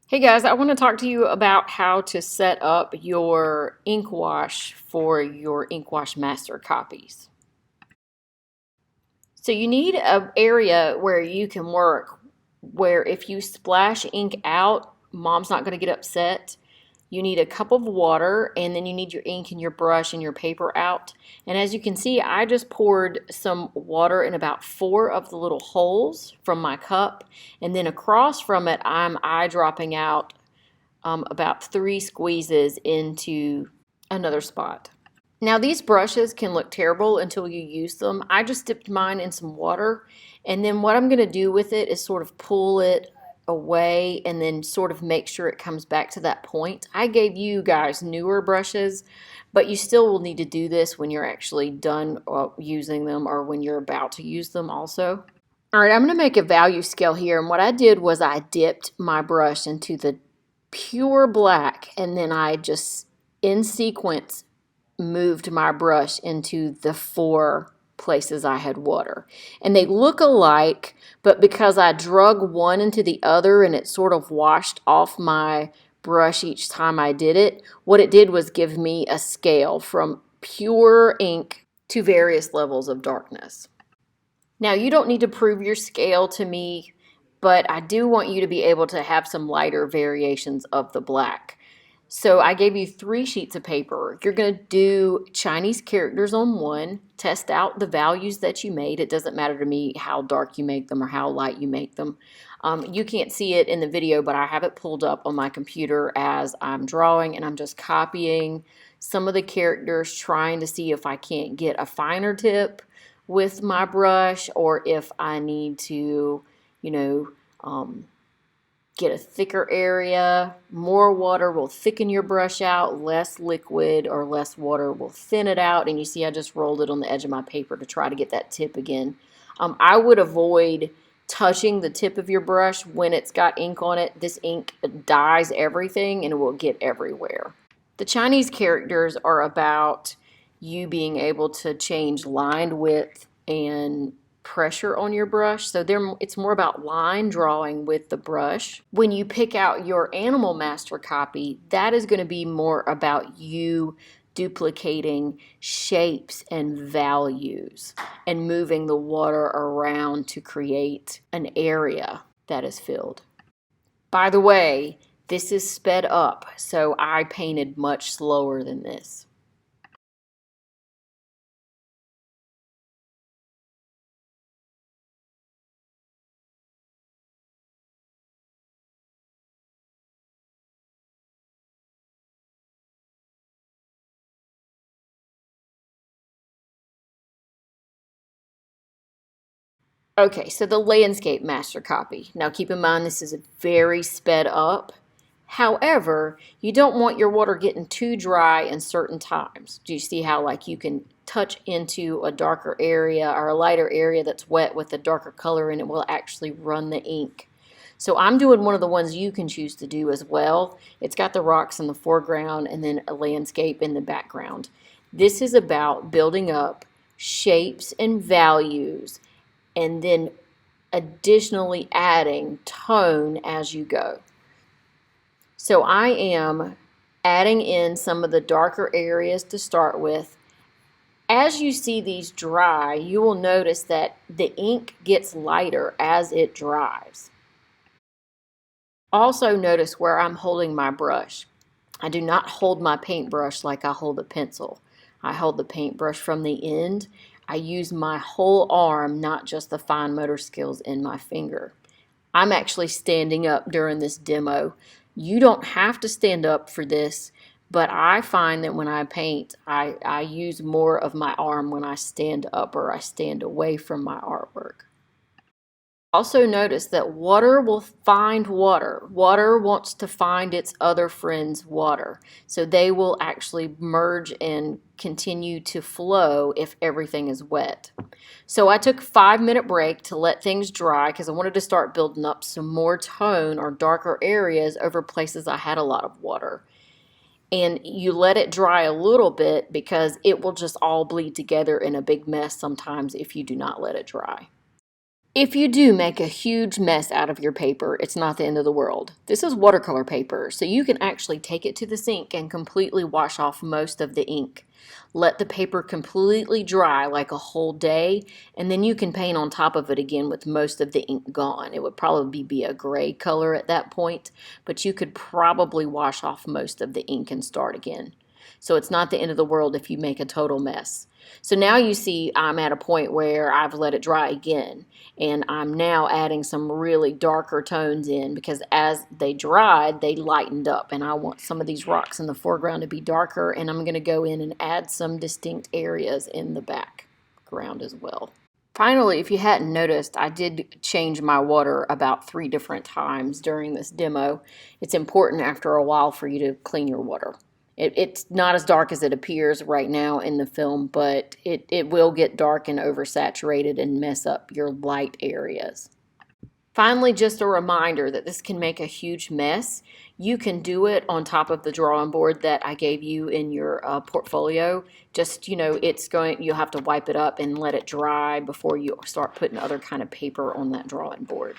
Hey guys, I want to talk to you about how to set up your ink wash for your ink wash master copies. So you need an area where you can work where if you splash ink out, mom's not going to get upset. You need a cup of water, and then you need your ink and your brush and your paper out. And as you can see, I just poured some water in about 4 of the little holes from my cup, and then across from it, I'm eyedropping out about 3 squeezes into another spot. Now these brushes can look terrible until you use them. I just dipped mine in some water, and then what I'm going to do with it is sort of pull it away and then sort of make sure it comes back to that point. I gave you guys newer brushes, but you still will need to do this when you're actually done using them or when you're about to use them also. All right, I'm going to make a value scale here, and what I did was I dipped my brush into the pure black, and then I just in sequence moved my brush into the 4 places I had water. And they look alike, but because I drug one into the other and it sort of washed off my brush each time I did it, what it did was give me a scale from pure ink to various levels of darkness. Now, you don't need to prove your scale to me, but I do want you to be able to have some lighter variations of the black. So I gave you 3 sheets of paper. You're going to do Chinese characters on one, test out the values that you made. It doesn't matter to me how dark you make them or how light you make them. You can't see it in the video, but I have it pulled up on my computer as I'm drawing, and I'm just copying some of the characters, trying to see if I can't get a finer tip with my brush, or if I need to, you know, get a thicker area. More water will thicken your brush out, less liquid or less water will thin it out. And you see I just rolled it on the edge of my paper to try to get that tip again. I would avoid touching the tip of your brush when it's got ink on it. This ink dyes everything and it will get everywhere. The Chinese characters are about you being able to change line width and pressure on your brush. So it's more about line drawing with the brush. When you pick out your animal master copy, that is going to be more about you duplicating shapes and values and moving the water around to create an area that is filled. By the way, this is sped up, so I painted much slower than this. Okay, so the landscape master copy. Now keep in mind this is very sped up. However, you don't want your water getting too dry in certain times. Do you see how like you can touch into a darker area or a lighter area that's wet with a darker color and it will actually run the ink? So I'm doing one of the ones you can choose to do as well. It's got the rocks in the foreground and then a landscape in the background. This is about building up shapes and values and then additionally adding tone as you go. So I am adding in some of the darker areas to start with. As you see these dry, you will notice that the ink gets lighter as it dries. Also notice where I'm holding my brush. I do not hold my paintbrush like I hold a pencil. I hold the paintbrush from the end. I use my whole arm, not just the fine motor skills in my finger. I'm actually standing up during this demo. You don't have to stand up for this, but I find that when I paint, I use more of my arm when I stand up or I stand away from my artwork. Also notice that water will find water. Water wants to find its other friend's water. So they will actually merge and continue to flow if everything is wet. So I took a 5-minute break to let things dry because I wanted to start building up some more tone or darker areas over places I had a lot of water. And you let it dry a little bit because it will just all bleed together in a big mess sometimes if you do not let it dry. If you do make a huge mess out of your paper, it's not the end of the world. This is watercolor paper, so you can actually take it to the sink and completely wash off most of the ink. Let the paper completely dry, like a whole day, and then you can paint on top of it again with most of the ink gone. It would probably be a gray color at that point, but you could probably wash off most of the ink and start again. So it's not the end of the world if you make a total mess. So now you see I'm at a point where I've let it dry again, and I'm now adding some really darker tones in because as they dried, they lightened up, and I want some of these rocks in the foreground to be darker, and I'm going to go in and add some distinct areas in the background as well. Finally, if you hadn't noticed, I did change my water about 3 different times during this demo. It's important after a while for you to clean your water. It's not as dark as it appears right now in the film, but it will get dark and oversaturated and mess up your light areas. Finally, just a reminder that this can make a huge mess. You can do it on top of the drawing board that I gave you in your portfolio. Just, you'll have to wipe it up and let it dry before you start putting other kind of paper on that drawing board.